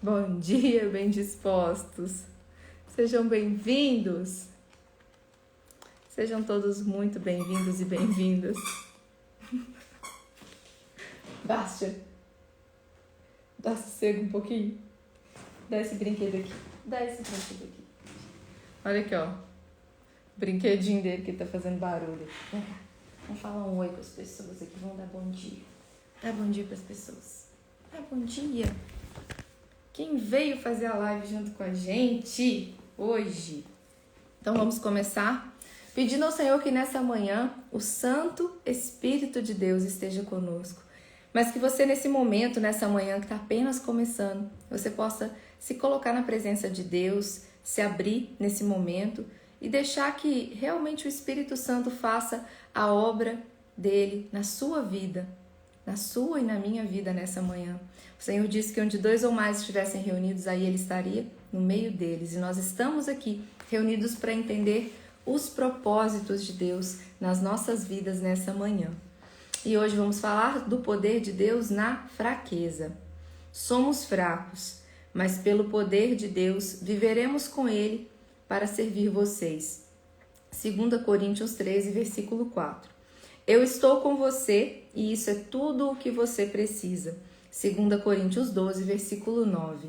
Bom dia, bem dispostos. Sejam bem-vindos. Sejam todos muito bem-vindos e bem-vindas. Basta. Dá sossego um pouquinho. Dá esse brinquedo aqui. Dá esse brinquedo aqui. Olha aqui, ó. O brinquedinho dele que tá fazendo barulho. Vem cá. Vamos falar um oi com as pessoas aqui. Vamos dar bom dia. Dá bom dia pras pessoas. Dá bom dia. Quem veio fazer a live junto com a gente hoje? Então vamos começar pedindo ao Senhor que nessa manhã o Santo Espírito de Deus esteja conosco. Mas que você nesse momento, nessa manhã que está apenas começando, você possa se colocar na presença de Deus, se abrir nesse momento e deixar que realmente o Espírito Santo faça a obra dele na sua vida, na sua e na minha vida nessa manhã. O Senhor disse que onde 2 ou mais estivessem reunidos, aí Ele estaria no meio deles. E nós estamos aqui reunidos para entender os propósitos de Deus nas nossas vidas nessa manhã. E hoje vamos falar do poder de Deus na fraqueza. Somos fracos, mas pelo poder de Deus viveremos com Ele para servir vocês. 2 Coríntios 13, versículo 4. Eu estou com você e isso é tudo o que você precisa. 2 Coríntios 12, versículo 9.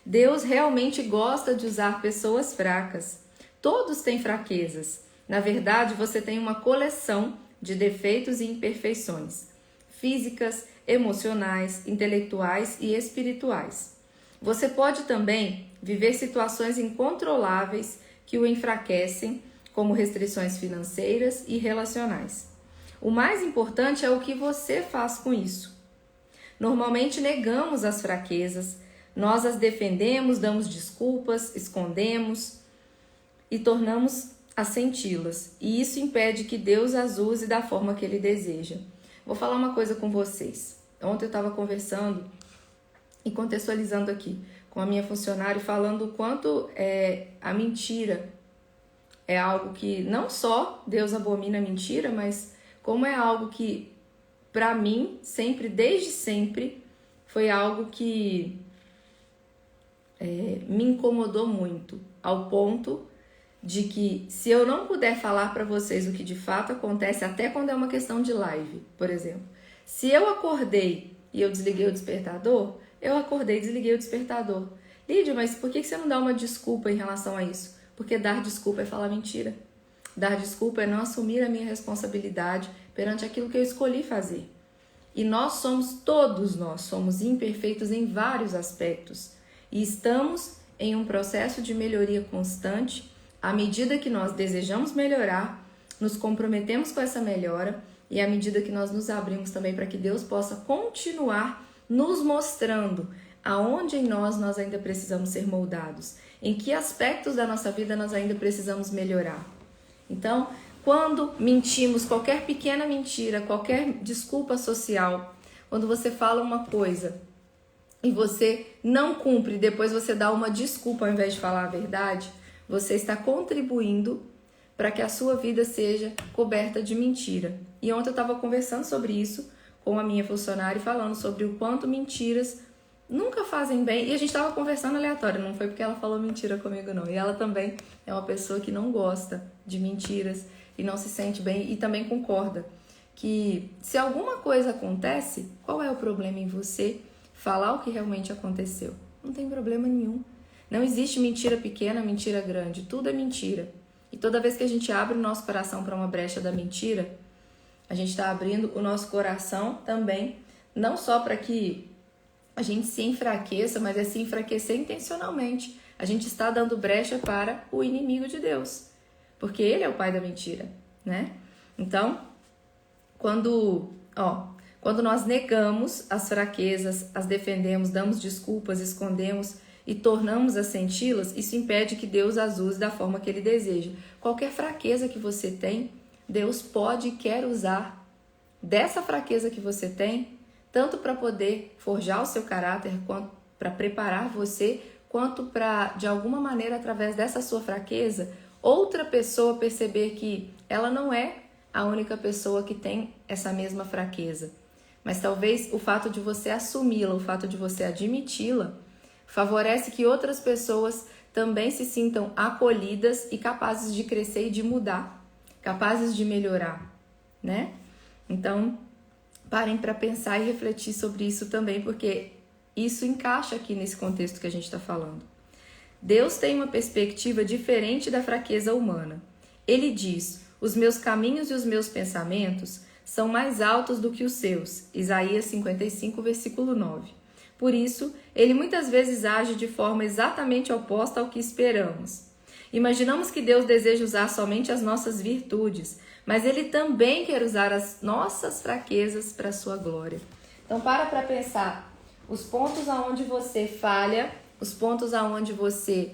Deus realmente gosta de usar pessoas fracas. Todos têm fraquezas. Na verdade, você tem uma coleção de defeitos e imperfeições, físicas, emocionais, intelectuais e espirituais. Você pode também viver situações incontroláveis que o enfraquecem, como restrições financeiras e relacionais. O mais importante é o que você faz com isso. Normalmente negamos as fraquezas, nós as defendemos, damos desculpas, escondemos e tornamos a senti-las. E isso impede que Deus as use da forma que Ele deseja. Vou falar uma coisa com vocês. Ontem eu estava conversando e contextualizando aqui com a minha funcionária, falando o quanto a mentira é algo que não só Deus abomina a mentira, mas como é algo que para mim, sempre, desde sempre, foi algo que me incomodou muito, ao ponto de que se eu não puder falar para vocês o que de fato acontece, até quando é uma questão de live, por exemplo. Se eu acordei e eu desliguei o despertador, eu acordei e desliguei o despertador. Lídia, mas por que você não dá uma desculpa em relação a isso? Porque dar desculpa é falar mentira. Dar desculpa é não assumir a minha responsabilidade perante aquilo que eu escolhi fazer. E todos nós somos imperfeitos em vários aspectos. E estamos em um processo de melhoria constante. À medida que nós desejamos melhorar, nos comprometemos com essa melhora e à medida que nós nos abrimos também para que Deus possa continuar nos mostrando aonde em nós ainda precisamos ser moldados, em que aspectos da nossa vida nós ainda precisamos melhorar. Então, quando mentimos, qualquer pequena mentira, qualquer desculpa social, quando você fala uma coisa e você não cumpre, depois você dá uma desculpa ao invés de falar a verdade, você está contribuindo para que a sua vida seja coberta de mentira. E ontem eu estava conversando sobre isso com a minha funcionária, falando sobre o quanto mentiras nunca fazem bem. E a gente estava conversando aleatório, não foi porque ela falou mentira comigo não. E ela também é uma pessoa que não gosta de mentiras e não se sente bem e também concorda que se alguma coisa acontece, qual é o problema em você falar o que realmente aconteceu? Não tem problema nenhum. Não existe mentira pequena, mentira grande. Tudo é mentira. E toda vez que a gente abre o nosso coração para uma brecha da mentira, a gente está abrindo o nosso coração também, não só para que a gente se enfraqueça, mas é se enfraquecer intencionalmente. A gente está dando brecha para o inimigo de Deus, porque ele é o pai da mentira, né? Então, quando nós negamos as fraquezas, as defendemos, damos desculpas, escondemos e tornamos a senti-las, isso impede que Deus as use da forma que Ele deseja. Qualquer fraqueza que você tem, Deus pode e quer usar dessa fraqueza que você tem, tanto para poder forjar o seu caráter, quanto para preparar você, quanto para, de alguma maneira, através dessa sua fraqueza, outra pessoa perceber que ela não é a única pessoa que tem essa mesma fraqueza. Mas talvez o fato de você assumi-la, o fato de você admiti-la, favorece que outras pessoas também se sintam acolhidas e capazes de crescer e de mudar, capazes de melhorar, né? Então, parem para pensar e refletir sobre isso também, porque isso encaixa aqui nesse contexto que a gente está falando. Deus tem uma perspectiva diferente da fraqueza humana. Ele diz: os meus caminhos e os meus pensamentos são mais altos do que os seus. Isaías 55, versículo 9. Por isso, ele muitas vezes age de forma exatamente oposta ao que esperamos. Imaginamos que Deus deseja usar somente as nossas virtudes, mas ele também quer usar as nossas fraquezas para a sua glória. Então, para pensar os pontos aonde você falha, os pontos aonde você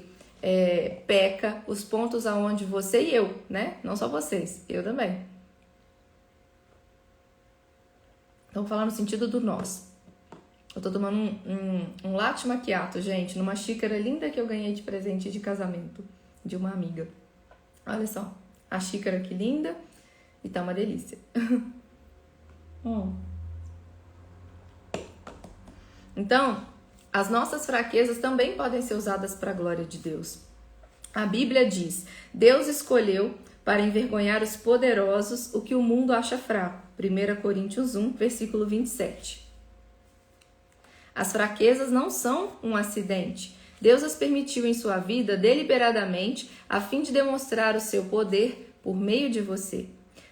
peca, os pontos aonde você e eu, né? Não só vocês, eu também. Então, vou falar no sentido do nós. Eu tô tomando um latte macchiato, gente, numa xícara linda que eu ganhei de presente de casamento de uma amiga. Olha só, a xícara que linda e tá uma delícia. Então, as nossas fraquezas também podem ser usadas para a glória de Deus. A Bíblia diz: Deus escolheu para envergonhar os poderosos o que o mundo acha fraco. 1 Coríntios 1, versículo 27. As fraquezas não são um acidente. Deus as permitiu em sua vida deliberadamente a fim de demonstrar o seu poder por meio de você.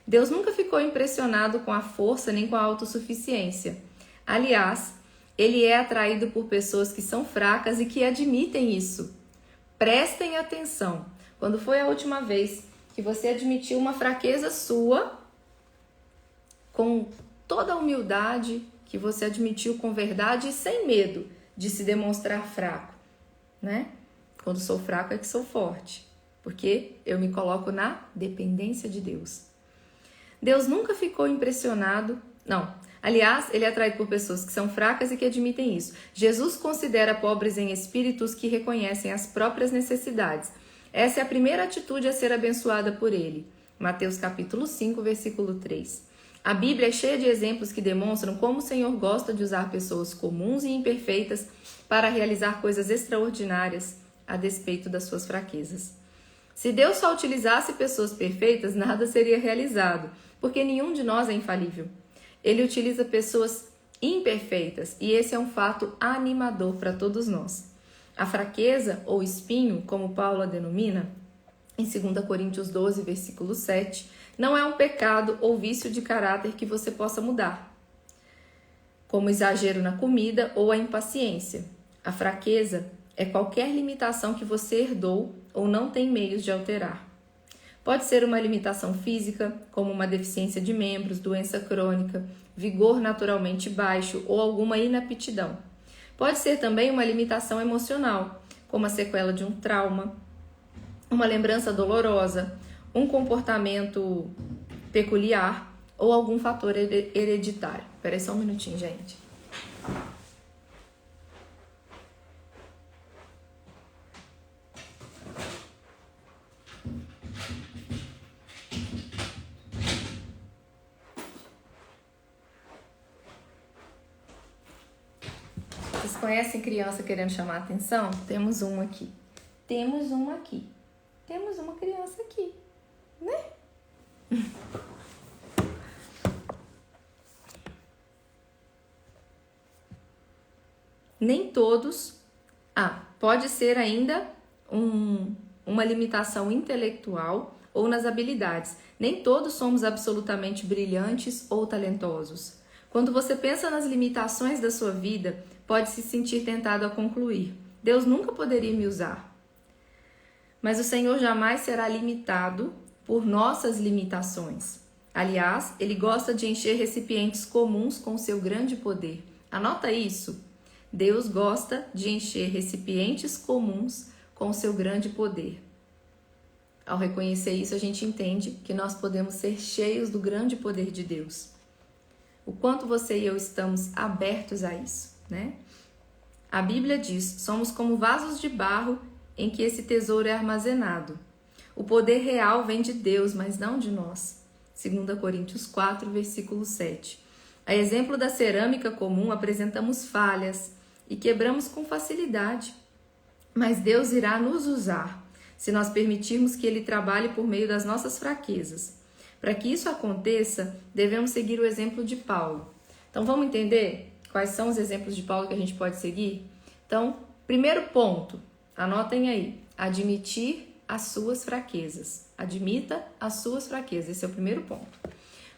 Deus nunca ficou impressionado com a força nem com a autossuficiência. Aliás, ele é atraído por pessoas que são fracas e que admitem isso. Prestem atenção. Quando foi a última vez que você admitiu uma fraqueza sua, com toda a humildade, que você admitiu com verdade e sem medo de se demonstrar fraco, né? Quando sou fraco é que sou forte, porque eu me coloco na dependência de Deus. Deus nunca ficou impressionado, não. Aliás, ele é atraído por pessoas que são fracas e que admitem isso. Jesus considera pobres em espíritos que reconhecem as próprias necessidades. Essa é a primeira atitude a ser abençoada por ele. Mateus capítulo 5, versículo 3. A Bíblia é cheia de exemplos que demonstram como o Senhor gosta de usar pessoas comuns e imperfeitas para realizar coisas extraordinárias a despeito das suas fraquezas. Se Deus só utilizasse pessoas perfeitas, nada seria realizado, porque nenhum de nós é infalível. Ele utiliza pessoas imperfeitas e esse é um fato animador para todos nós. A fraqueza ou espinho, como Paulo a denomina, em 2 Coríntios 12, versículo 7, não é um pecado ou vício de caráter que você possa mudar, como exagero na comida ou a impaciência. A fraqueza é qualquer limitação que você herdou ou não tem meios de alterar. Pode ser uma limitação física, como uma deficiência de membros, doença crônica, vigor naturalmente baixo ou alguma inaptidão. Pode ser também uma limitação emocional, como a sequela de um trauma, uma lembrança dolorosa, um comportamento peculiar ou algum fator hereditário. Espera aí só um minutinho, gente. Vocês conhecem criança querendo chamar a atenção? Temos uma aqui. Temos uma aqui. Temos uma criança aqui, né? Nem todos... pode ser ainda uma limitação intelectual ou nas habilidades. Nem todos somos absolutamente brilhantes ou talentosos. Quando você pensa nas limitações da sua vida, pode se sentir tentado a concluir: Deus nunca poderia me usar. Mas o Senhor jamais será limitado por nossas limitações. Aliás, Ele gosta de encher recipientes comuns com seu grande poder. Anota isso. Deus gosta de encher recipientes comuns com seu grande poder. Ao reconhecer isso, a gente entende que nós podemos ser cheios do grande poder de Deus. O quanto você e eu estamos abertos a isso, né? A Bíblia diz: somos como vasos de barro em que esse tesouro é armazenado. O poder real vem de Deus, mas não de nós. 2 Coríntios 4, versículo 7. A exemplo da cerâmica comum, apresentamos falhas e quebramos com facilidade. Mas Deus irá nos usar se nós permitirmos que Ele trabalhe por meio das nossas fraquezas. Para que isso aconteça, devemos seguir o exemplo de Paulo. Então vamos entender quais são os exemplos de Paulo que a gente pode seguir? Então, primeiro ponto, anotem aí, admitir as suas fraquezas. Admita as suas fraquezas, esse é o primeiro ponto.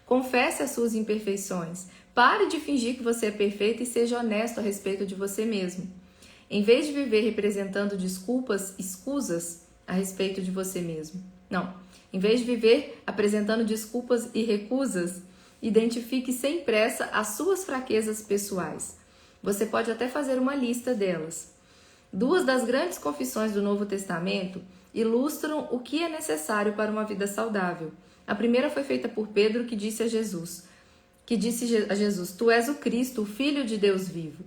Confesse as suas imperfeições. Pare de fingir que você é perfeito e seja honesto a respeito de você mesmo. Em vez de viver representando desculpas, escusas a respeito de você mesmo. Não. Em vez de viver apresentando desculpas e recusas, identifique sem pressa as suas fraquezas pessoais. Você pode até fazer uma lista delas. Duas das grandes confissões do Novo Testamento ilustram o que é necessário para uma vida saudável. A primeira foi feita por Pedro, que disse a Jesus, tu és o Cristo, o Filho de Deus vivo.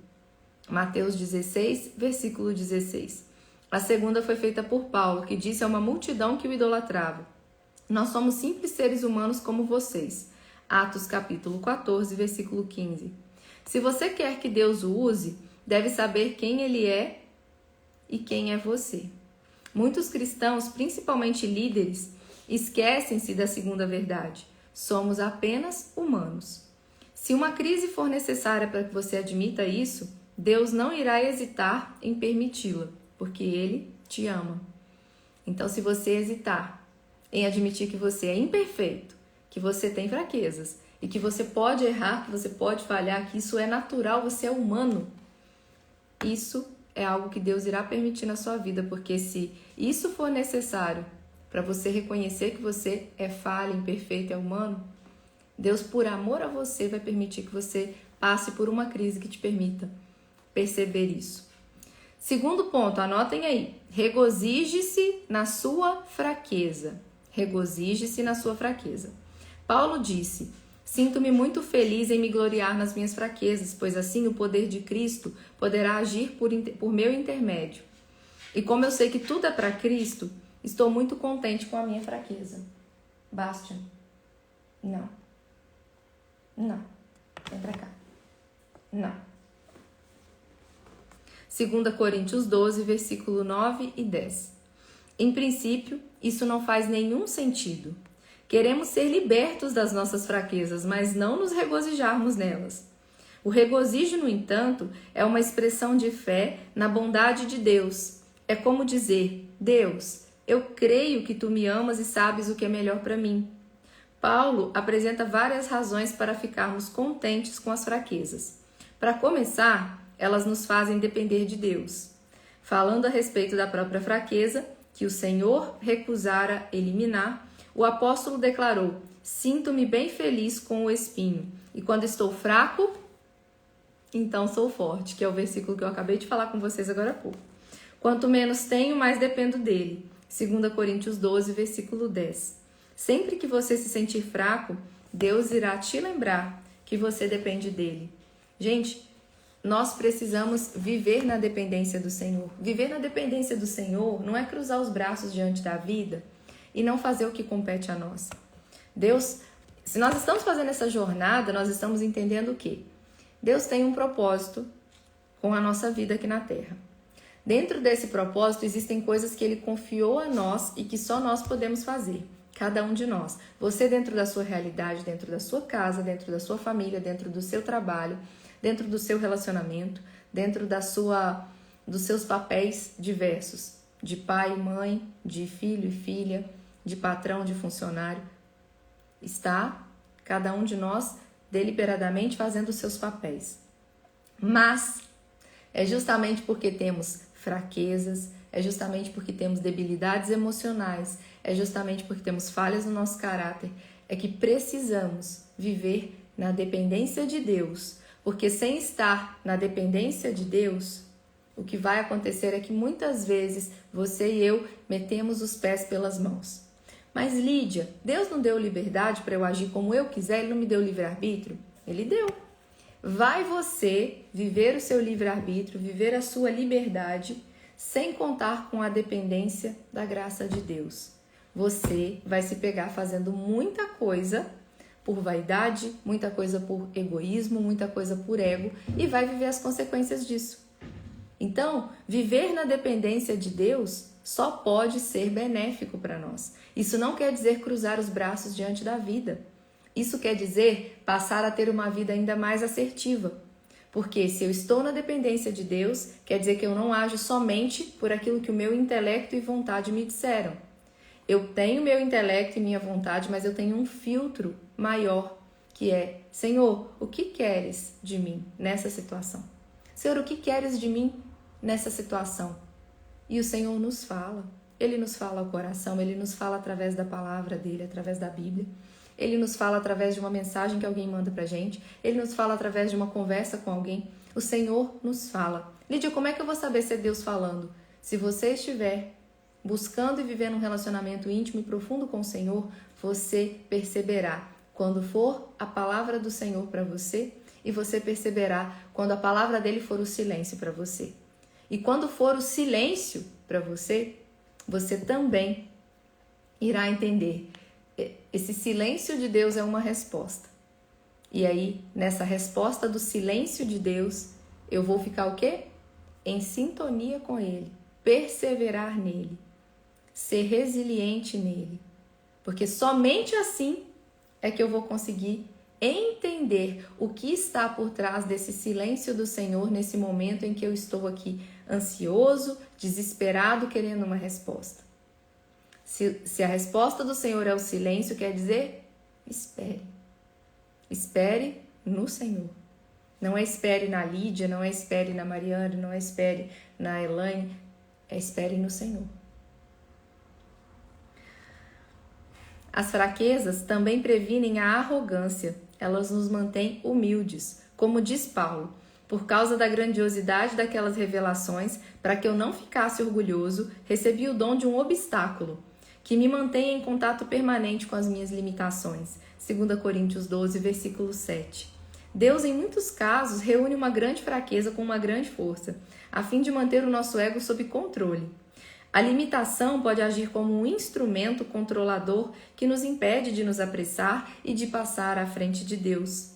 Mateus 16, versículo 16. A segunda foi feita por Paulo, que disse a uma multidão que o idolatrava, nós somos simples seres humanos como vocês. Atos capítulo 14, versículo 15. Se você quer que Deus o use, deve saber quem Ele é e quem é você. Muitos cristãos, principalmente líderes, esquecem-se da segunda verdade. Somos apenas humanos. Se uma crise for necessária para que você admita isso, Deus não irá hesitar em permiti-la, porque Ele te ama. Então, se você hesitar em admitir que você é imperfeito, que você tem fraquezas e que você pode errar, que você pode falhar, que isso é natural, você é humano, isso é algo que Deus irá permitir na sua vida, porque se isso for necessário para você reconhecer que você é falho, imperfeito, é humano, Deus, por amor a você, vai permitir que você passe por uma crise que te permita perceber isso. Segundo ponto, anotem aí, regozije-se na sua fraqueza. Regozije-se na sua fraqueza. Paulo disse, sinto-me muito feliz em me gloriar nas minhas fraquezas, pois assim o poder de Cristo poderá agir por meu intermédio. E como eu sei que tudo é para Cristo, estou muito contente com a minha fraqueza. Bastian, não. Vem pra cá. Não. 2 Coríntios 12, versículo 9 e 10. Em princípio, isso não faz nenhum sentido. Queremos ser libertos das nossas fraquezas, mas não nos regozijarmos nelas. O regozijo, no entanto, é uma expressão de fé na bondade de Deus. É como dizer, Deus, eu creio que tu me amas e sabes o que é melhor para mim. Paulo apresenta várias razões para ficarmos contentes com as fraquezas. Para começar, elas nos fazem depender de Deus. Falando a respeito da própria fraqueza, que o Senhor recusara eliminar, o apóstolo declarou, sinto-me bem feliz com o espinho, e quando estou fraco, então sou forte, que é o versículo que eu acabei de falar com vocês agora há pouco. Quanto menos tenho, mais dependo dele. 2 Coríntios 12, versículo 10. Sempre que você se sentir fraco, Deus irá te lembrar que você depende dele. Gente, nós precisamos viver na dependência do Senhor. Viver na dependência do Senhor não é cruzar os braços diante da vida e não fazer o que compete a nós. Deus, se nós estamos fazendo essa jornada, nós estamos entendendo o quê? Deus tem um propósito com a nossa vida aqui na Terra. Dentro desse propósito existem coisas que Ele confiou a nós e que só nós podemos fazer. Cada um de nós. Você dentro da sua realidade, dentro da sua casa, dentro da sua família, dentro do seu trabalho, dentro do seu relacionamento, dentro dos seus papéis diversos, de pai e mãe, de filho e filha, de patrão, de funcionário. Está cada um de nós deliberadamente fazendo os seus papéis. Mas é justamente porque temos fraquezas, é justamente porque temos debilidades emocionais, é justamente porque temos falhas no nosso caráter, é que precisamos viver na dependência de Deus. Porque sem estar na dependência de Deus, o que vai acontecer é que muitas vezes você e eu metemos os pés pelas mãos. Mas Lídia, Deus não deu liberdade para eu agir como eu quiser? Ele não me deu livre-arbítrio? Ele deu. Vai você viver o seu livre-arbítrio, viver a sua liberdade, sem contar com a dependência da graça de Deus. Você vai se pegar fazendo muita coisa por vaidade, muita coisa por egoísmo, muita coisa por ego e vai viver as consequências disso. Então, viver na dependência de Deus só pode ser benéfico para nós. Isso não quer dizer cruzar os braços diante da vida. Isso quer dizer passar a ter uma vida ainda mais assertiva. Porque se eu estou na dependência de Deus, quer dizer que eu não ajo somente por aquilo que o meu intelecto e vontade me disseram. Eu tenho meu intelecto e minha vontade, mas eu tenho um filtro maior, que é: Senhor, o que queres de mim nessa situação? Senhor, o que queres de mim nessa situação? E o Senhor nos fala. Ele nos fala ao coração, Ele nos fala através da palavra dEle, através da Bíblia. Ele nos fala através de uma mensagem que alguém manda pra gente. Ele nos fala através de uma conversa com alguém. O Senhor nos fala. Lídia, como é que eu vou saber se é Deus falando? Se você estiver buscando e vivendo um relacionamento íntimo e profundo com o Senhor, você perceberá quando for a palavra do Senhor para você, e você perceberá quando a palavra dele for o silêncio para você. E quando for o silêncio para você, você também irá entender. Esse silêncio de Deus é uma resposta. E aí, nessa resposta do silêncio de Deus, eu vou ficar o quê? Em sintonia com Ele, perseverar nele, ser resiliente nele. Porque somente assim é que eu vou conseguir entender o que está por trás desse silêncio do Senhor nesse momento em que eu estou aqui ansioso, desesperado, querendo uma resposta. Se a resposta do Senhor é o silêncio, quer dizer, espere. Espere no Senhor. Não é espere na Lídia, não é espere na Mariana, não é espere na Elaine, é espere no Senhor. As fraquezas também previnem a arrogância. Elas nos mantêm humildes. Como diz Paulo, por causa da grandiosidade daquelas revelações, para que eu não ficasse orgulhoso, recebi o dom de um obstáculo, que me mantenha em contato permanente com as minhas limitações. 2 Coríntios 12, versículo 7. Deus, em muitos casos, reúne uma grande fraqueza com uma grande força, a fim de manter o nosso ego sob controle. A limitação pode agir como um instrumento controlador que nos impede de nos apressar e de passar à frente de Deus.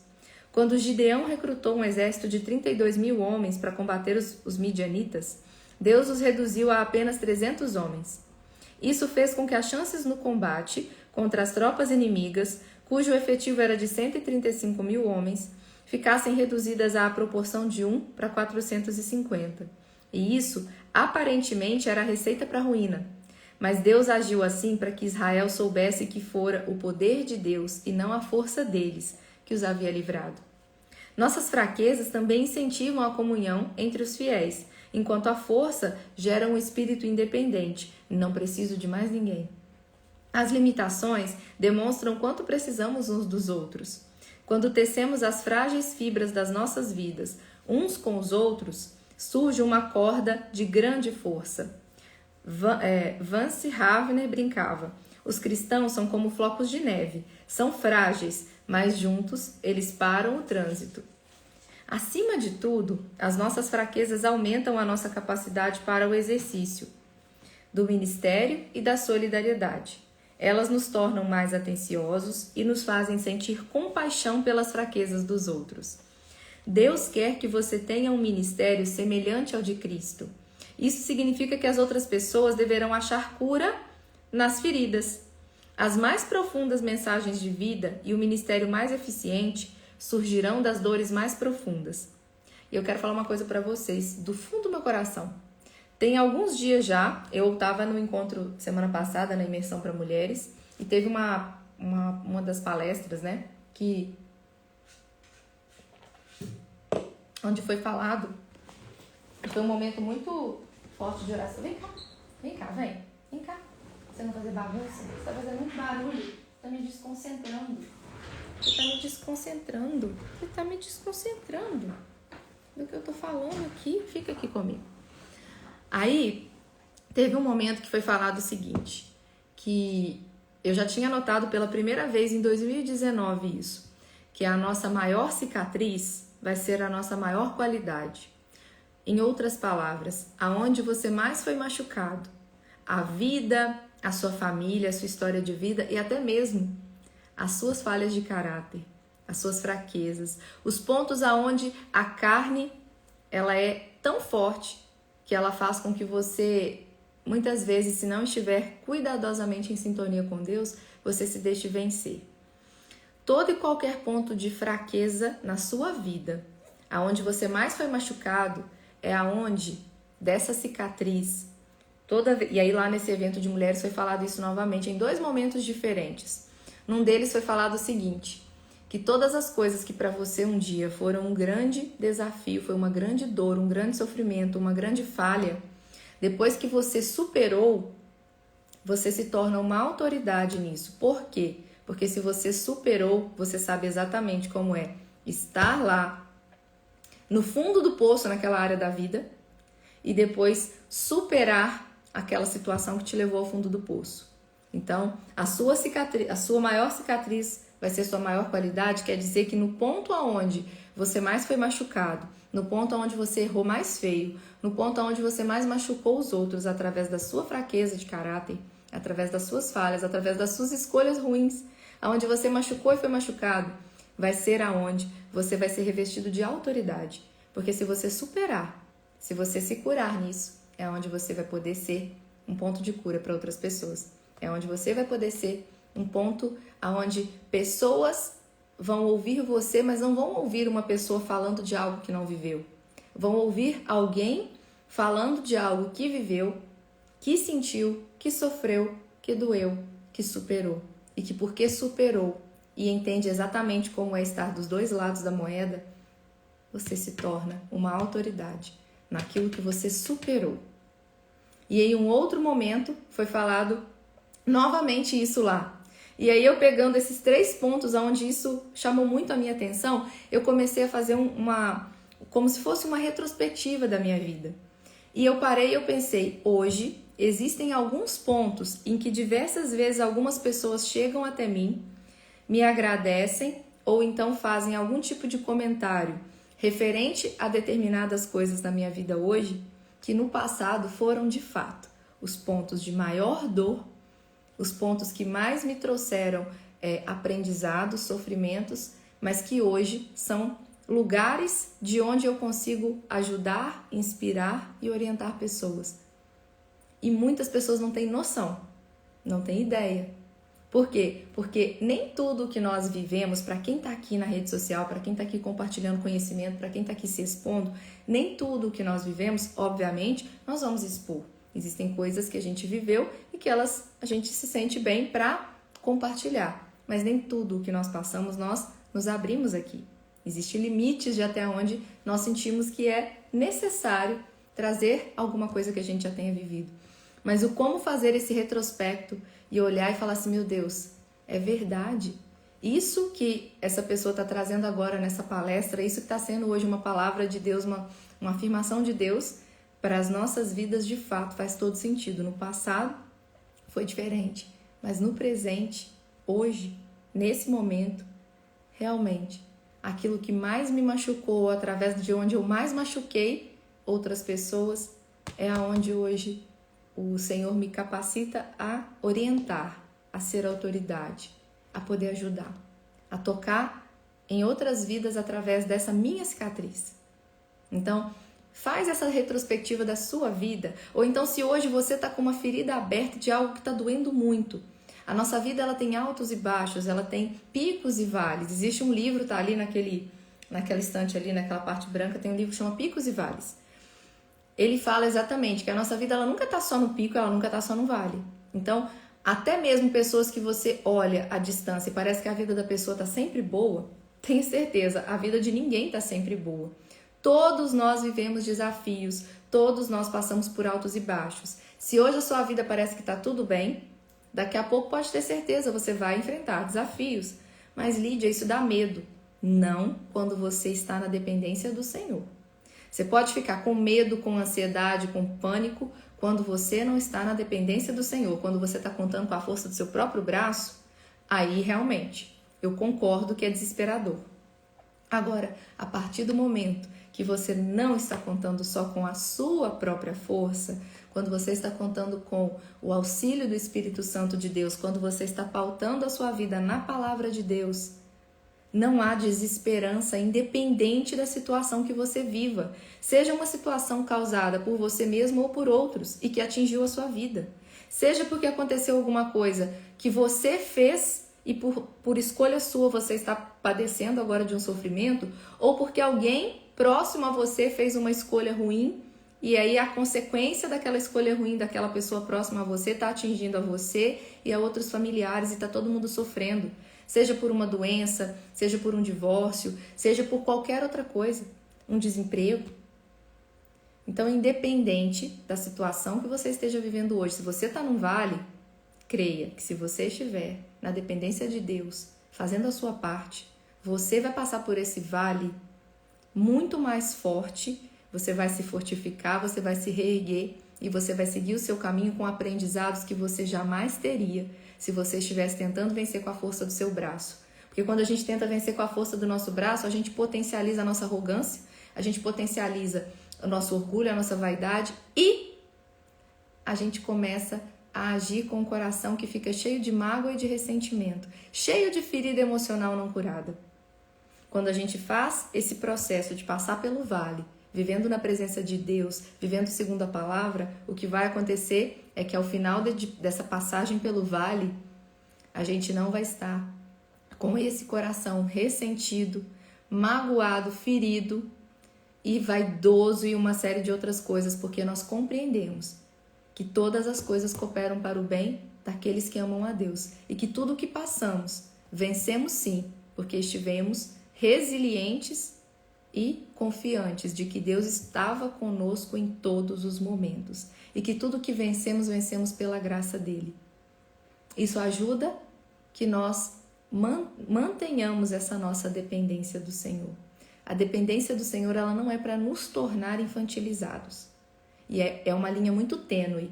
Quando Gideão recrutou um exército de 32.000 homens para combater os midianitas, Deus os reduziu a apenas 300 homens. Isso fez com que as chances no combate contra as tropas inimigas, cujo efetivo era de 135.000 homens, ficassem reduzidas à proporção de 1 para 450. E isso, aparentemente, era a receita para a ruína. Mas Deus agiu assim para que Israel soubesse que fora o poder de Deus e não a força deles que os havia livrado. Nossas fraquezas também incentivam a comunhão entre os fiéis, enquanto a força gera um espírito independente. Não preciso de mais ninguém. As limitações demonstram quanto precisamos uns dos outros. Quando tecemos as frágeis fibras das nossas vidas uns com os outros, surge uma corda de grande força. Vance Havner brincava: os cristãos são como flocos de neve, são frágeis, mas juntos eles param o trânsito. Acima de tudo, as nossas fraquezas aumentam a nossa capacidade para o exercício do ministério e da solidariedade. Elas nos tornam mais atenciosos e nos fazem sentir compaixão pelas fraquezas dos outros. Deus quer que você tenha um ministério semelhante ao de Cristo. Isso significa que as outras pessoas deverão achar cura nas feridas. As mais profundas mensagens de vida e o ministério mais eficiente surgirão das dores mais profundas. E eu quero falar uma coisa para vocês, do fundo do meu coração. Tem alguns dias já, eu estava no encontro semana passada, na imersão para mulheres, e teve uma das palestras, né, onde foi falado, foi um momento muito forte de oração. Vem cá, vem cá. Você não fazer bagunça? Você está fazendo muito barulho, está me desconcentrando. Você está me desconcentrando do que eu estou falando aqui. Fica aqui comigo. Aí, teve um momento que foi falado o seguinte, que eu já tinha notado pela primeira vez em 2019 isso, que a nossa maior cicatriz vai ser a nossa maior qualidade. Em outras palavras, aonde você mais foi machucado, a vida, a sua família, a sua história de vida e até mesmo as suas falhas de caráter, as suas fraquezas, os pontos aonde a carne ela é tão forte que ela faz com que você, muitas vezes, se não estiver cuidadosamente em sintonia com Deus, você se deixe vencer. Todo e qualquer ponto de fraqueza na sua vida, aonde você mais foi machucado, é aonde dessa cicatriz, e aí lá nesse evento de mulheres foi falado isso novamente em 2 momentos diferentes. Num deles foi falado o seguinte, que todas as coisas que para você um dia foram um grande desafio, foi uma grande dor, um grande sofrimento, uma grande falha, depois que você superou, você se torna uma autoridade nisso. Por quê? Porque se você superou, você sabe exatamente como é estar lá no fundo do poço naquela área da vida e depois superar aquela situação que te levou ao fundo do poço. Então, a sua maior cicatriz vai ser sua maior qualidade, quer dizer que no ponto aonde você mais foi machucado, no ponto aonde você errou mais feio, no ponto aonde você mais machucou os outros através da sua fraqueza de caráter, através das suas falhas, através das suas escolhas ruins, aonde você machucou e foi machucado, vai ser aonde você vai ser revestido de autoridade. Porque se você superar, se você se curar nisso, é onde você vai poder ser um ponto de cura para outras pessoas. É onde você vai poder ser um ponto onde pessoas vão ouvir você, mas não vão ouvir uma pessoa falando de algo que não viveu. Vão ouvir alguém falando de algo que viveu, que sentiu, que sofreu, que doeu, que superou. E que porque superou e entende exatamente como é estar dos 2 lados da moeda, você se torna uma autoridade naquilo que você superou. E em um outro momento foi falado novamente isso lá. E aí eu pegando esses 3 pontos onde isso chamou muito a minha atenção, eu comecei a fazer como se fosse uma retrospectiva da minha vida. E eu parei e eu pensei, hoje existem alguns pontos em que diversas vezes algumas pessoas chegam até mim, me agradecem ou então fazem algum tipo de comentário referente a determinadas coisas da minha vida hoje, que no passado foram de fato os pontos de maior dor, os pontos que mais me trouxeram aprendizados, sofrimentos, mas que hoje são lugares de onde eu consigo ajudar, inspirar e orientar pessoas. E muitas pessoas não têm noção, não têm ideia. Por quê? Porque nem tudo que nós vivemos, para quem está aqui na rede social, para quem está aqui compartilhando conhecimento, para quem está aqui se expondo, nem tudo que nós vivemos, obviamente, nós vamos expor. Existem coisas que a gente viveu e que a gente se sente bem para compartilhar. Mas nem tudo que nós passamos, nós nos abrimos aqui. Existem limites de até onde nós sentimos que é necessário trazer alguma coisa que a gente já tenha vivido. Mas o como fazer esse retrospecto e olhar e falar assim, meu Deus, é verdade. Isso que essa pessoa está trazendo agora nessa palestra, isso que está sendo hoje uma palavra de Deus, uma afirmação de Deus para as nossas vidas, de fato, faz todo sentido. No passado foi diferente, mas no presente, hoje, nesse momento, realmente, aquilo que mais me machucou, através de onde eu mais machuquei outras pessoas, é aonde hoje o Senhor me capacita a orientar, a ser autoridade, a poder ajudar, a tocar em outras vidas através dessa minha cicatriz. Então, faz essa retrospectiva da sua vida, ou então se hoje você está com uma ferida aberta de algo que está doendo muito. A nossa vida ela tem altos e baixos, ela tem picos e vales. Existe um livro, tá ali naquela estante ali, naquela parte branca, tem um livro que chama Picos e Vales. Ele fala exatamente que a nossa vida ela nunca está só no pico, ela nunca está só no vale. Então, até mesmo pessoas que você olha à distância e parece que a vida da pessoa está sempre boa, tenha certeza, a vida de ninguém está sempre boa. Todos nós vivemos desafios, todos nós passamos por altos e baixos. Se hoje a sua vida parece que está tudo bem, daqui a pouco pode ter certeza, você vai enfrentar desafios. Mas Lídia, isso dá medo. Não quando você está na dependência do Senhor. Você pode ficar com medo, com ansiedade, com pânico, quando você não está na dependência do Senhor, quando você está contando com a força do seu próprio braço, aí realmente eu concordo que é desesperador. Agora, a partir do momento que você não está contando só com a sua própria força, quando você está contando com o auxílio do Espírito Santo de Deus, quando você está pautando a sua vida na palavra de Deus, Não há desesperança, independente da situação que você viva. Seja uma situação causada por você mesmo ou por outros e que atingiu a sua vida. Seja porque aconteceu alguma coisa que você fez e por escolha sua você está padecendo agora de um sofrimento, ou porque alguém próximo a você fez uma escolha ruim e aí a consequência daquela escolha ruim daquela pessoa próxima a você está atingindo a você e a outros familiares e está todo mundo sofrendo. Seja por uma doença, seja por um divórcio, seja por qualquer outra coisa, um desemprego. Então, independente da situação que você esteja vivendo hoje, se você está num vale, creia que se você estiver na dependência de Deus, fazendo a sua parte, você vai passar por esse vale muito mais forte, você vai se fortificar, você vai se reerguer e você vai seguir o seu caminho com aprendizados que você jamais teria se você estivesse tentando vencer com a força do seu braço. Porque quando a gente tenta vencer com a força do nosso braço, a gente potencializa a nossa arrogância, a gente potencializa o nosso orgulho, a nossa vaidade e a gente começa a agir com um coração que fica cheio de mágoa e de ressentimento, cheio de ferida emocional não curada. Quando a gente faz esse processo de passar pelo vale, vivendo na presença de Deus, vivendo segundo a palavra, o que vai acontecer é que ao final dessa passagem pelo vale, a gente não vai estar com esse coração ressentido, magoado, ferido e vaidoso e uma série de outras coisas, porque nós compreendemos que todas as coisas cooperam para o bem daqueles que amam a Deus e que tudo o que passamos, vencemos sim, porque estivemos resilientes e confiantes de que Deus estava conosco em todos os momentos e que tudo que vencemos, vencemos pela graça dele. Isso ajuda que nós mantenhamos essa nossa dependência do Senhor. A dependência do Senhor, ela não é para nos tornar infantilizados. E é uma linha muito tênue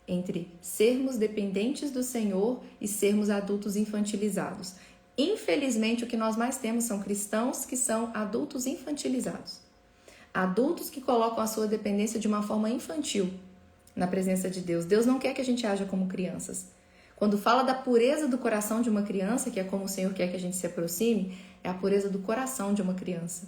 entre sermos dependentes do Senhor e sermos adultos infantilizados. Infelizmente, o que nós mais temos são cristãos que são adultos infantilizados. Adultos que colocam a sua dependência de uma forma infantil na presença de Deus. Deus não quer que a gente haja como crianças. Quando fala da pureza do coração de uma criança, que é como o Senhor quer que a gente se aproxime, é a pureza do coração de uma criança.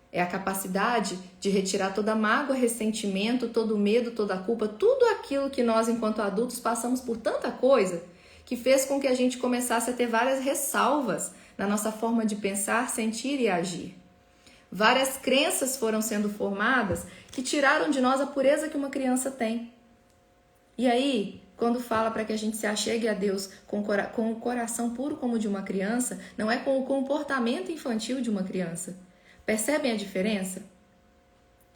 É a capacidade de retirar toda a mágoa, ressentimento, todo o medo, toda a culpa, tudo aquilo que nós, enquanto adultos, passamos por tanta coisa que fez com que a gente começasse a ter várias ressalvas na nossa forma de pensar, sentir e agir. Várias crenças foram sendo formadas que tiraram de nós a pureza que uma criança tem. E aí, quando fala para que a gente se achegue a Deus com o coração puro como o de uma criança, não é com o comportamento infantil de uma criança. Percebem a diferença?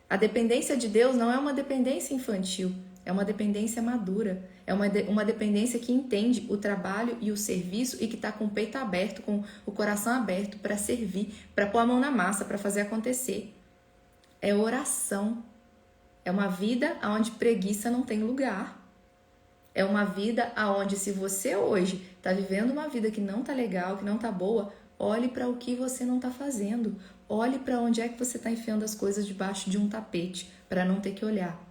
A dependência de Deus não é uma dependência infantil, é uma dependência madura, é uma dependência que entende o trabalho e o serviço e que está com o peito aberto, com o coração aberto para servir, para pôr a mão na massa, para fazer acontecer. É oração, é uma vida onde preguiça não tem lugar. É uma vida onde, se você hoje está vivendo uma vida que não está legal, que não está boa, olhe para o que você não está fazendo. Olhe para onde é que você está enfiando as coisas debaixo de um tapete para não ter que olhar.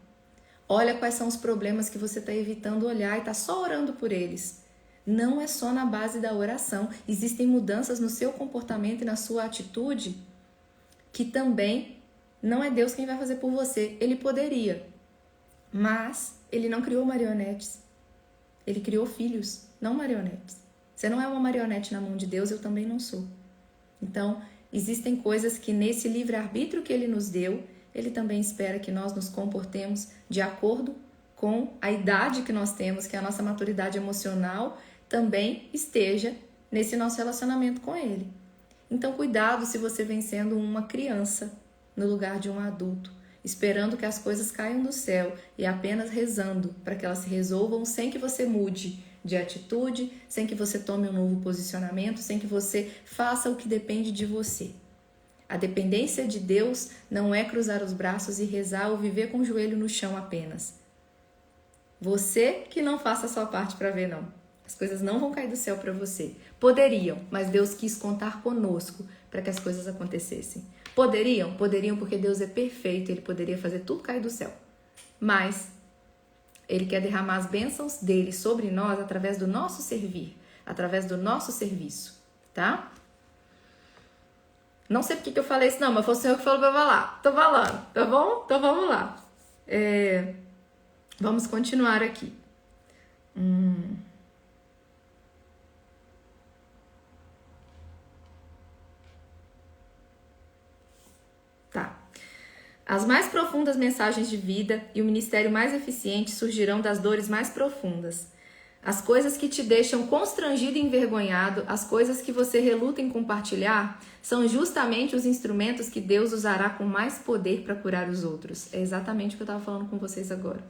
Olha quais são os problemas que você está evitando olhar e está só orando por eles. Não é só na base da oração. Existem mudanças no seu comportamento e na sua atitude que também não é Deus quem vai fazer por você. Ele poderia, mas ele não criou marionetes. Ele criou filhos, não marionetes. Você não é uma marionete na mão de Deus, eu também não sou. Então, existem coisas que nesse livre-arbítrio que ele nos deu, ele também espera que nós nos comportemos de acordo com a idade que nós temos, que a nossa maturidade emocional também esteja nesse nosso relacionamento com ele. Então, cuidado se você vem sendo uma criança no lugar de um adulto, esperando que as coisas caiam do céu e apenas rezando para que elas se resolvam sem que você mude de atitude, sem que você tome um novo posicionamento, sem que você faça o que depende de você. A dependência de Deus não é cruzar os braços e rezar ou viver com o joelho no chão apenas. Você que não faça a sua parte para ver, não. As coisas não vão cair do céu para você. Poderiam, mas Deus quis contar conosco para que as coisas acontecessem. Poderiam? Poderiam, porque Deus é perfeito, Ele poderia fazer tudo cair do céu. Mas Ele quer derramar as bênçãos dele sobre nós através do nosso servir, através do nosso serviço, tá? Não sei porque que eu falei isso, não, mas foi o Senhor que falou pra eu falar. Tô falando, tá bom? Então vamos lá. Vamos continuar aqui. Tá. As mais profundas mensagens de vida e o ministério mais eficiente surgirão das dores mais profundas. As coisas que te deixam constrangido e envergonhado, as coisas que você reluta em compartilhar, são justamente os instrumentos que Deus usará com mais poder para curar os outros. É exatamente o que eu estava falando com vocês agora.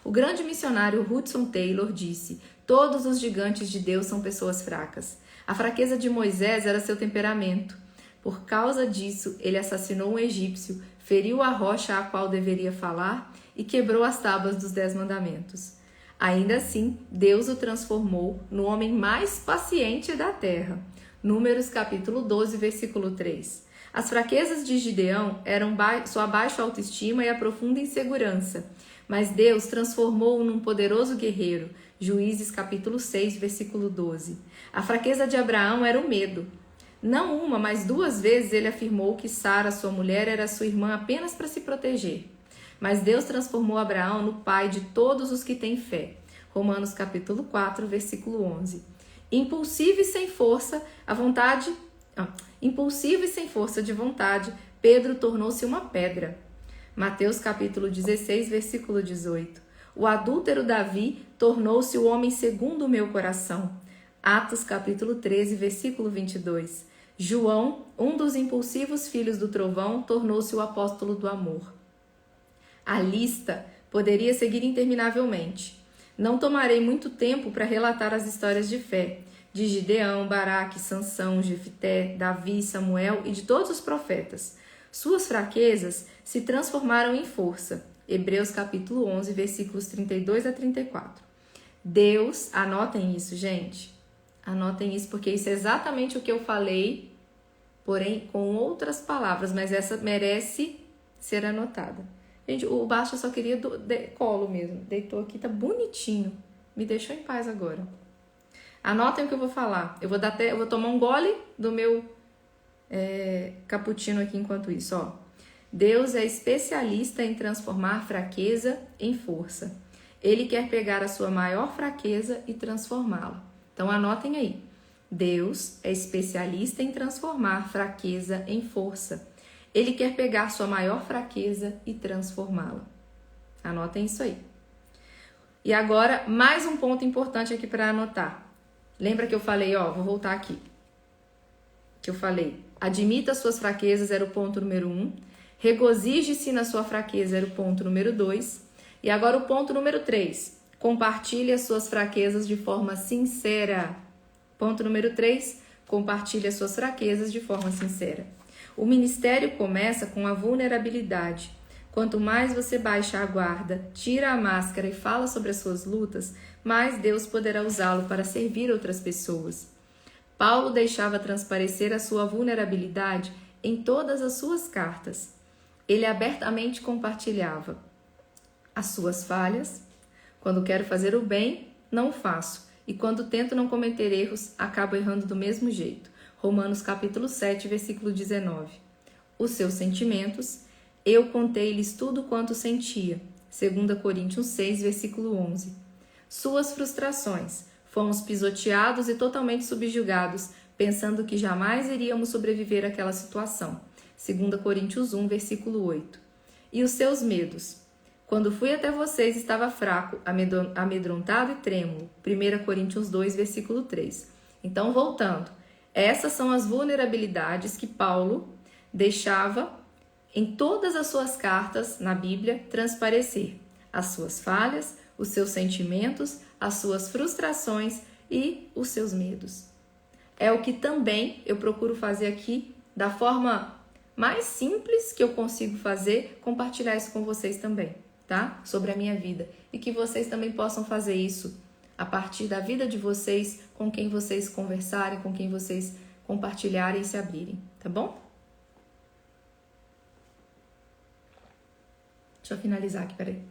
O grande missionário Hudson Taylor disse: todos os gigantes de Deus são pessoas fracas. A fraqueza de Moisés era seu temperamento. Por causa disso, ele assassinou um egípcio, feriu a rocha a qual deveria falar e quebrou as tábuas dos 10 mandamentos. Ainda assim, Deus o transformou no homem mais paciente da terra. Números capítulo 12, versículo 3. As fraquezas de Gideão eram sua baixa autoestima e a profunda insegurança, mas Deus transformou-o num poderoso guerreiro. Juízes capítulo 6, versículo 12. A fraqueza de Abraão era o medo. Não uma, mas 2 vezes ele afirmou que Sara, sua mulher, era sua irmã apenas para se proteger. Mas Deus transformou Abraão no pai de todos os que têm fé. Romanos capítulo 4, versículo 11. Impulsivo e sem força de vontade, Pedro tornou-se uma pedra. Mateus capítulo 16, versículo 18. O adúltero Davi tornou-se o homem segundo o meu coração. Atos capítulo 13, versículo 22. João, um dos impulsivos filhos do trovão, tornou-se o apóstolo do amor. A lista poderia seguir interminavelmente. Não tomarei muito tempo para relatar as histórias de fé de Gideão, Baraque, Sansão, Jefté, Davi, Samuel e de todos os profetas. Suas fraquezas se transformaram em força. Hebreus capítulo 11, versículos 32 a 34. Deus, anotem isso, gente. Anotem isso, porque isso é exatamente o que eu falei, porém com outras palavras, mas essa merece ser anotada. Gente, o Baixa só queria colo mesmo. Deitou aqui, tá bonitinho. Me deixou em paz agora. Anotem o que eu vou falar. Eu vou tomar um gole do meu cappuccino aqui enquanto isso, ó. Deus é especialista em transformar fraqueza em força. Ele quer pegar a sua maior fraqueza e transformá-la. Então anotem aí. Deus é especialista em transformar fraqueza em força. Ele quer pegar sua maior fraqueza e transformá-la. Anotem isso aí. E agora, mais um ponto importante aqui para anotar. Lembra que eu falei, ó, vou voltar aqui. Que eu falei, admita suas fraquezas era o ponto número 1. Regozije-se na sua fraqueza era o ponto número 2. E agora o ponto número 3. Compartilhe as suas fraquezas de forma sincera. Ponto número 3. Compartilhe as suas fraquezas de forma sincera. O ministério começa com a vulnerabilidade. Quanto mais você baixa a guarda, tira a máscara e fala sobre as suas lutas, mais Deus poderá usá-lo para servir outras pessoas. Paulo deixava transparecer a sua vulnerabilidade em todas as suas cartas. Ele abertamente compartilhava as suas falhas. Quando quero fazer o bem, não faço. E quando tento não cometer erros, acabo errando do mesmo jeito. Romanos capítulo 7, versículo 19. Os seus sentimentos, eu contei-lhes tudo quanto sentia. 2 Coríntios 6, versículo 11. Suas frustrações, fomos pisoteados e totalmente subjugados, pensando que jamais iríamos sobreviver àquela situação. 2 Coríntios 1, versículo 8. E os seus medos, quando fui até vocês estava fraco, amedrontado e trêmulo. 1 Coríntios 2, versículo 3. Então, voltando. Essas são as vulnerabilidades que Paulo deixava em todas as suas cartas na Bíblia transparecer. As suas falhas, os seus sentimentos, as suas frustrações e os seus medos. É o que também eu procuro fazer aqui da forma mais simples que eu consigo fazer, compartilhar isso com vocês também, tá? Sobre a minha vida. E que vocês também possam fazer isso a partir da vida de vocês, com quem vocês conversarem, com quem vocês compartilharem e se abrirem, tá bom? Deixa eu finalizar aqui, peraí.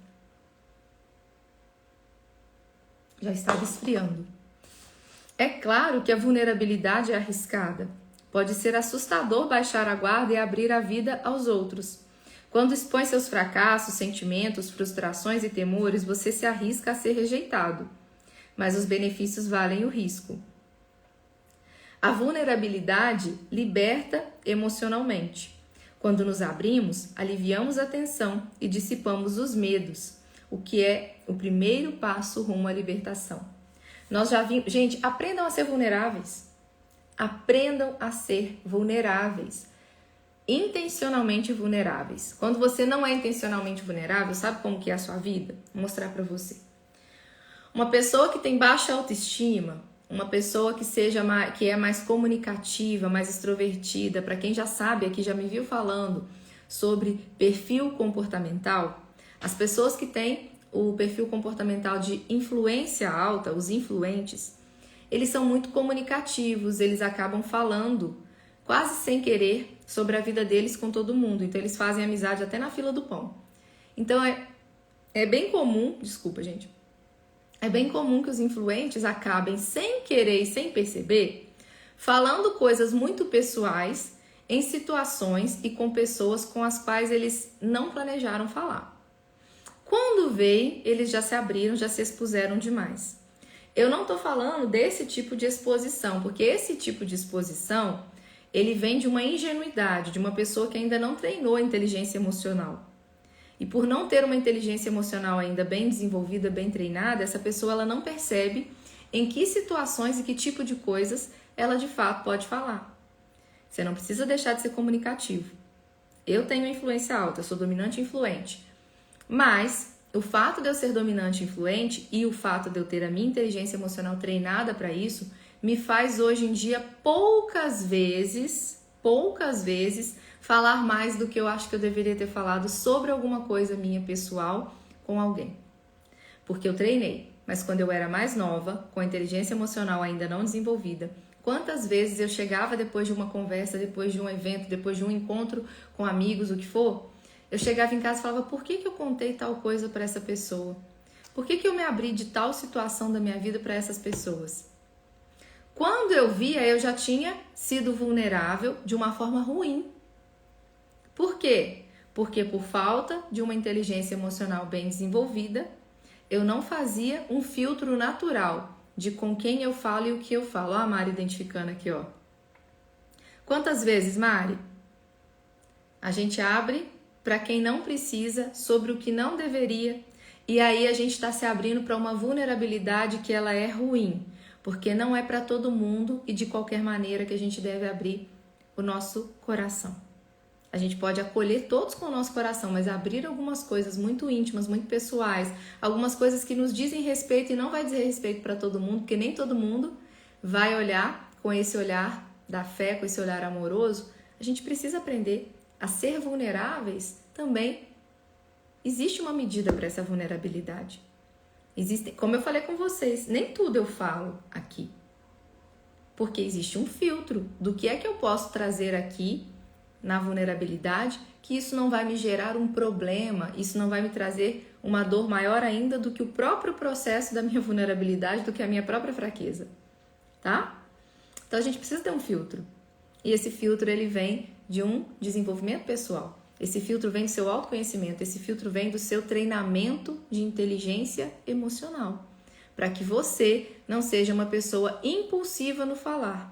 Já estava esfriando. É claro que a vulnerabilidade é arriscada, Pode ser assustador baixar a guarda e abrir a vida aos outros. Quando expõe seus fracassos, sentimentos, frustrações e temores, você se arrisca a ser rejeitado. Mas os benefícios valem o risco. A vulnerabilidade liberta emocionalmente. Quando nos abrimos, aliviamos a tensão e dissipamos os medos, o que é o primeiro passo rumo à libertação. Nós já vimos... Gente, aprendam a ser vulneráveis. Aprendam a ser vulneráveis. Intencionalmente vulneráveis. Quando você não é intencionalmente vulnerável, sabe como que é a sua vida? Vou mostrar pra você. Uma pessoa que tem baixa autoestima, uma pessoa que é mais comunicativa, mais extrovertida, para quem já sabe, aqui já me viu falando sobre perfil comportamental, as pessoas que têm o perfil comportamental de influência alta, os influentes, eles são muito comunicativos, eles acabam falando quase sem querer sobre a vida deles com todo mundo. Então eles fazem amizade até na fila do pão. Então é bem comum, desculpa gente, é bem comum que os influentes acabem sem querer e sem perceber falando coisas muito pessoais em situações e com pessoas com as quais eles não planejaram falar. Quando veem, eles já se abriram, já se expuseram demais. Eu não estou falando desse tipo de exposição, porque esse tipo de exposição, ele vem de uma ingenuidade, de uma pessoa que ainda não treinou a inteligência emocional. E por não ter uma inteligência emocional ainda bem desenvolvida, bem treinada, essa pessoa ela não percebe em que situações e que tipo de coisas ela de fato pode falar. Você não precisa deixar de ser comunicativo. Eu tenho influência alta, eu sou dominante e influente. Mas o fato de eu ser dominante e influente e o fato de eu ter a minha inteligência emocional treinada para isso me faz hoje em dia poucas vezes falar mais do que eu acho que eu deveria ter falado sobre alguma coisa minha pessoal com alguém. Porque eu treinei, mas quando eu era mais nova, com a inteligência emocional ainda não desenvolvida, quantas vezes eu chegava depois de uma conversa, depois de um evento, depois de um encontro com amigos, o que for, eu chegava em casa e falava, por que eu contei tal coisa para essa pessoa? Por que eu me abri de tal situação da minha vida para essas pessoas? Quando eu via, eu já tinha sido vulnerável de uma forma ruim. Por quê? Porque por falta de uma inteligência emocional bem desenvolvida, eu não fazia um filtro natural de com quem eu falo e o que eu falo. Ó a Mari identificando aqui, ó. Quantas vezes, Mari, a gente abre para quem não precisa, sobre o que não deveria, e aí a gente está se abrindo para uma vulnerabilidade que ela é ruim, porque não é para todo mundo e de qualquer maneira que a gente deve abrir o nosso coração. A gente pode acolher todos com o nosso coração, mas abrir algumas coisas muito íntimas, muito pessoais, algumas coisas que nos dizem respeito e não vai dizer respeito para todo mundo, porque nem todo mundo vai olhar com esse olhar da fé, com esse olhar amoroso. A gente precisa aprender a ser vulneráveis também. Existe uma medida para essa vulnerabilidade. Existe, como eu falei com vocês, nem tudo eu falo aqui. Porque existe um filtro do que é que eu posso trazer aqui na vulnerabilidade, que isso não vai me gerar um problema, isso não vai me trazer uma dor maior ainda do que o próprio processo da minha vulnerabilidade, do que a minha própria fraqueza, tá? Então a gente precisa ter um filtro. E esse filtro ele vem de um desenvolvimento pessoal. Esse filtro vem do seu autoconhecimento, esse filtro vem do seu treinamento de inteligência emocional, para que você não seja uma pessoa impulsiva no falar,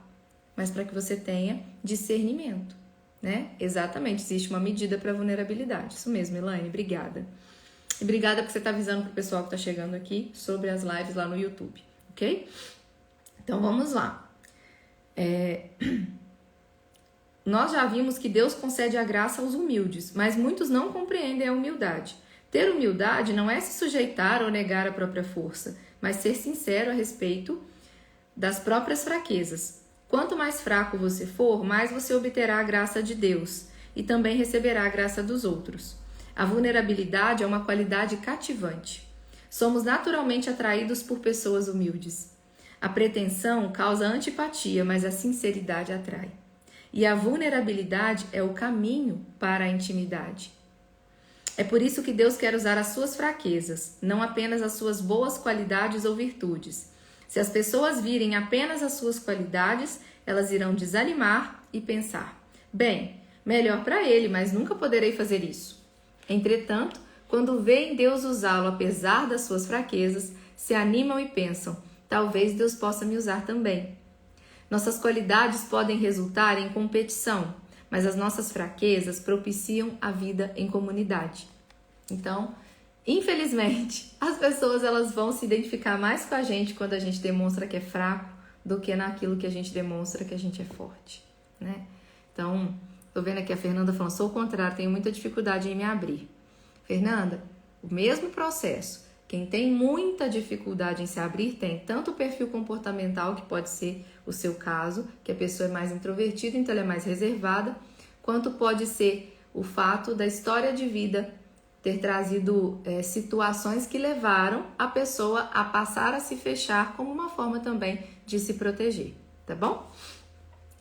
mas para que você tenha discernimento, né? Exatamente, existe uma medida para vulnerabilidade. Isso mesmo, Elaine, obrigada. E obrigada porque você está avisando para o pessoal que está chegando aqui sobre as lives lá no YouTube, ok? Então vamos lá. Nós já vimos que Deus concede a graça aos humildes, mas muitos não compreendem a humildade. Ter humildade não é se sujeitar ou negar a própria força, mas ser sincero a respeito das próprias fraquezas. Quanto mais fraco você for, mais você obterá a graça de Deus e também receberá a graça dos outros. A vulnerabilidade é uma qualidade cativante. Somos naturalmente atraídos por pessoas humildes. A pretensão causa antipatia, mas a sinceridade atrai. E a vulnerabilidade é o caminho para a intimidade. É por isso que Deus quer usar as suas fraquezas, não apenas as suas boas qualidades ou virtudes. Se as pessoas virem apenas as suas qualidades, elas irão desanimar e pensar: bem, melhor para ele, mas nunca poderei fazer isso. Entretanto, quando veem Deus usá-lo apesar das suas fraquezas, se animam e pensam: talvez Deus possa me usar também. Nossas qualidades podem resultar em competição, mas as nossas fraquezas propiciam a vida em comunidade. Então, infelizmente, as pessoas elas vão se identificar mais com a gente quando a gente demonstra que é fraco do que naquilo que a gente demonstra que a gente é forte, né? Então, tô vendo aqui a Fernanda falando: sou o contrário, tenho muita dificuldade em me abrir. Fernanda, o mesmo processo. Quem tem muita dificuldade em se abrir tem tanto o perfil comportamental, que pode ser o seu caso, que a pessoa é mais introvertida, então ela é mais reservada, quanto pode ser o fato da história de vida ter trazido situações que levaram a pessoa a passar a se fechar como uma forma também de se proteger, tá bom?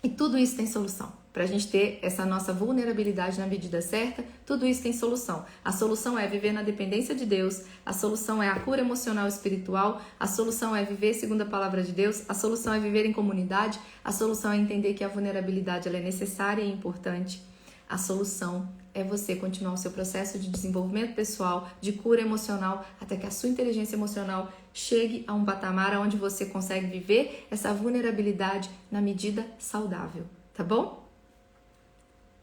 E tudo isso tem solução. Para a gente ter essa nossa vulnerabilidade na medida certa, tudo isso tem solução. A solução é viver na dependência de Deus, a solução é a cura emocional e espiritual, a solução é viver segundo a palavra de Deus, a solução é viver em comunidade, a solução é entender que a vulnerabilidade ela é necessária e importante. A solução é você continuar o seu processo de desenvolvimento pessoal, de cura emocional, até que a sua inteligência emocional chegue a um patamar onde você consegue viver essa vulnerabilidade na medida saudável, tá bom?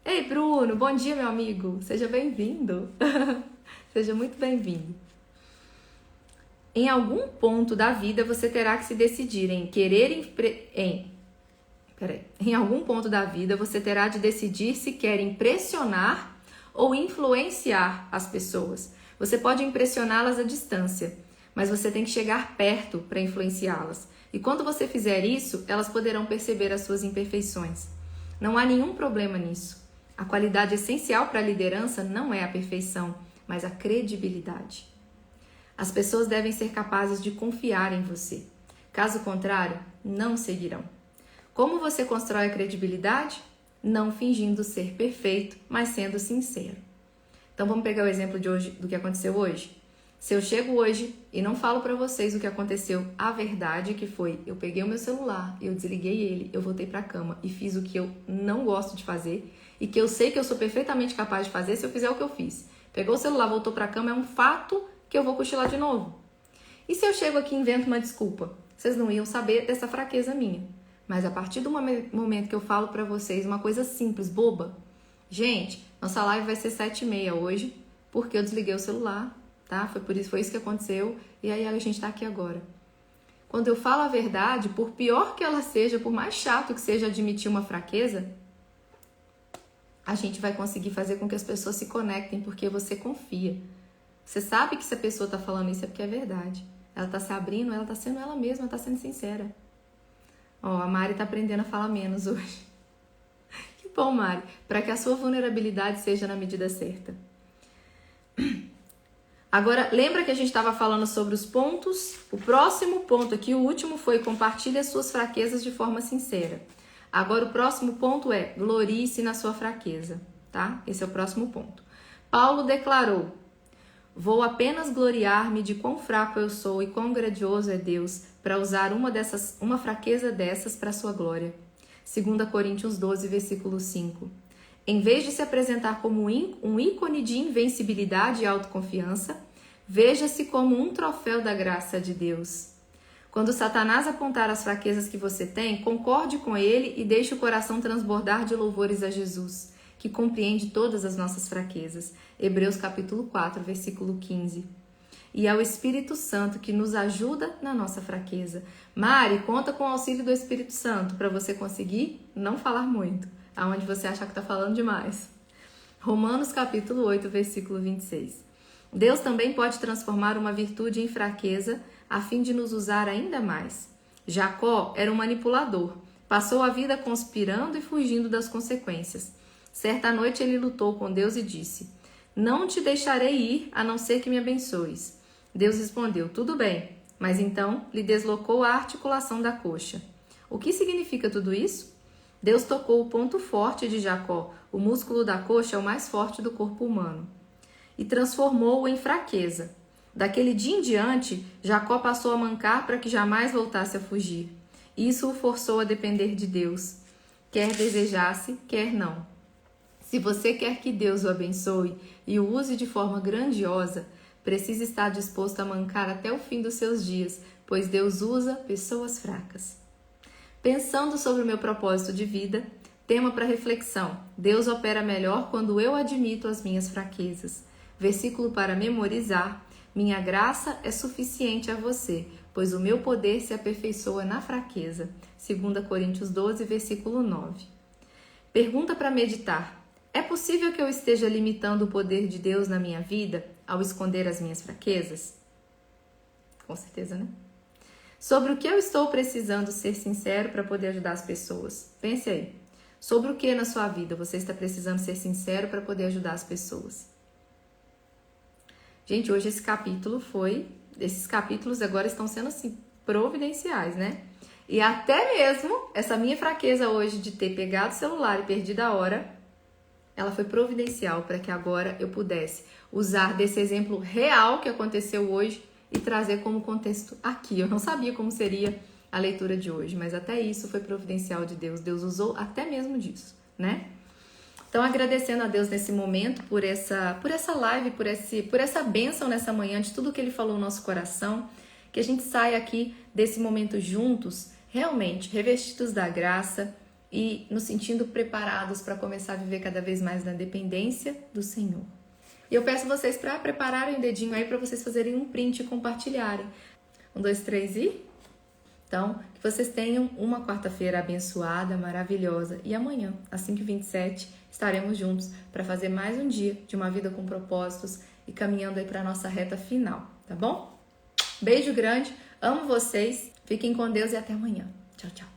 Ei, Bruno, bom dia, meu amigo. Seja bem-vindo. Seja muito bem-vindo. Em algum ponto da vida você terá que se decidir em algum ponto da vida você terá de decidir se quer impressionar ou influenciar as pessoas. Você pode impressioná-las à distância, mas você tem que chegar perto para influenciá-las. E quando você fizer isso, elas poderão perceber as suas imperfeições. Não há nenhum problema nisso. A qualidade essencial para a liderança não é a perfeição, mas a credibilidade. As pessoas devem ser capazes de confiar em você. Caso contrário, não seguirão. Como você constrói a credibilidade? Não fingindo ser perfeito, mas sendo sincero. Então vamos pegar o exemplo de hoje, do que aconteceu hoje? Se eu chego hoje e não falo para vocês o que aconteceu, a verdade que foi, eu peguei o meu celular, eu desliguei ele, eu voltei para a cama e fiz o que eu não gosto de fazer e que eu sei que eu sou perfeitamente capaz de fazer se eu fizer o que eu fiz. Pegou o celular, voltou para a cama, é um fato que eu vou cochilar de novo. E se eu chego aqui e invento uma desculpa? Vocês não iam saber dessa fraqueza minha. Mas a partir do momento que eu falo para vocês uma coisa simples, boba, gente, nossa live vai ser 7h30 hoje, porque eu desliguei o celular, tá? Foi isso que aconteceu, e aí a gente tá aqui agora. Quando eu falo a verdade, por pior que ela seja, por mais chato que seja admitir uma fraqueza, a gente vai conseguir fazer com que as pessoas se conectem, porque você confia. Você sabe que se a pessoa tá falando isso é porque é verdade. Ela tá se abrindo, ela tá sendo ela mesma, ela tá sendo sincera. Ó, a Mari tá aprendendo a falar menos hoje. Que bom, Mari, para que a sua vulnerabilidade seja na medida certa. Agora, lembra que a gente estava falando sobre os pontos? O próximo ponto aqui, o último, foi compartilhe as suas fraquezas de forma sincera. Agora, o próximo ponto é glorie-se na sua fraqueza, tá? Esse é o próximo ponto. Paulo declarou: vou apenas gloriar-me de quão fraco eu sou e quão grandioso é Deus para usar uma fraqueza dessas para a sua glória. 2 Coríntios 12, versículo 5. Em vez de se apresentar como um ícone de invencibilidade e autoconfiança, veja-se como um troféu da graça de Deus. Quando Satanás apontar as fraquezas que você tem, concorde com ele e deixe o coração transbordar de louvores a Jesus, que compreende todas as nossas fraquezas. Hebreus capítulo 4, versículo 15. E é o Espírito Santo que nos ajuda na nossa fraqueza. Mari, conta com o auxílio do Espírito Santo para você conseguir não falar muito, aonde você achar que está falando demais. Romanos capítulo 8, versículo 26. Deus também pode transformar uma virtude em fraqueza a fim de nos usar ainda mais. Jacó era um manipulador, passou a vida conspirando e fugindo das consequências. Certa noite ele lutou com Deus e disse: não te deixarei ir, a não ser que me abençoes. Deus respondeu: tudo bem, mas então lhe deslocou a articulação da coxa. O que significa tudo isso? Deus tocou o ponto forte de Jacó, o músculo da coxa é o mais forte do corpo humano, e transformou-o em fraqueza. Daquele dia em diante, Jacó passou a mancar para que jamais voltasse a fugir. Isso o forçou a depender de Deus. quer desejasse, quer não. Se você quer que Deus o abençoe e o use de forma grandiosa, precisa estar disposto a mancar até o fim dos seus dias, pois Deus usa pessoas fracas. Pensando sobre o meu propósito de vida, tema para reflexão: Deus opera melhor quando eu admito as minhas fraquezas. Versículo para memorizar: minha graça é suficiente a você, pois o meu poder se aperfeiçoa na fraqueza. 2 Coríntios 12, versículo 9. Pergunta para meditar: é possível que eu esteja limitando o poder de Deus na minha vida ao esconder as minhas fraquezas? Com certeza, né? Sobre o que eu estou precisando ser sincero para poder ajudar as pessoas? Pense aí. Sobre o que na sua vida você está precisando ser sincero para poder ajudar as pessoas? Gente, hoje esses capítulos agora estão sendo assim, providenciais, né? E até mesmo essa minha fraqueza hoje de ter pegado o celular e perdido a hora, ela foi providencial para que agora eu pudesse usar desse exemplo real que aconteceu hoje e trazer como contexto aqui. Eu não sabia como seria a leitura de hoje, mas até isso foi providencial de Deus. Deus usou até mesmo disso, né? Então, agradecendo a Deus nesse momento por essa live, por essa bênção nessa manhã, de tudo que Ele falou no nosso coração, que a gente saia aqui desse momento juntos, realmente revestidos da graça e nos sentindo preparados para começar a viver cada vez mais na dependência do Senhor. E eu peço vocês para prepararem o dedinho aí para vocês fazerem um print e compartilharem. 1, 2, 3 e... Então, que vocês tenham uma quarta-feira abençoada, maravilhosa. E amanhã, às 5h27, estaremos juntos para fazer mais um dia de uma vida com propósitos e caminhando aí para a nossa reta final, tá bom? Beijo grande, amo vocês, fiquem com Deus e até amanhã. Tchau, tchau.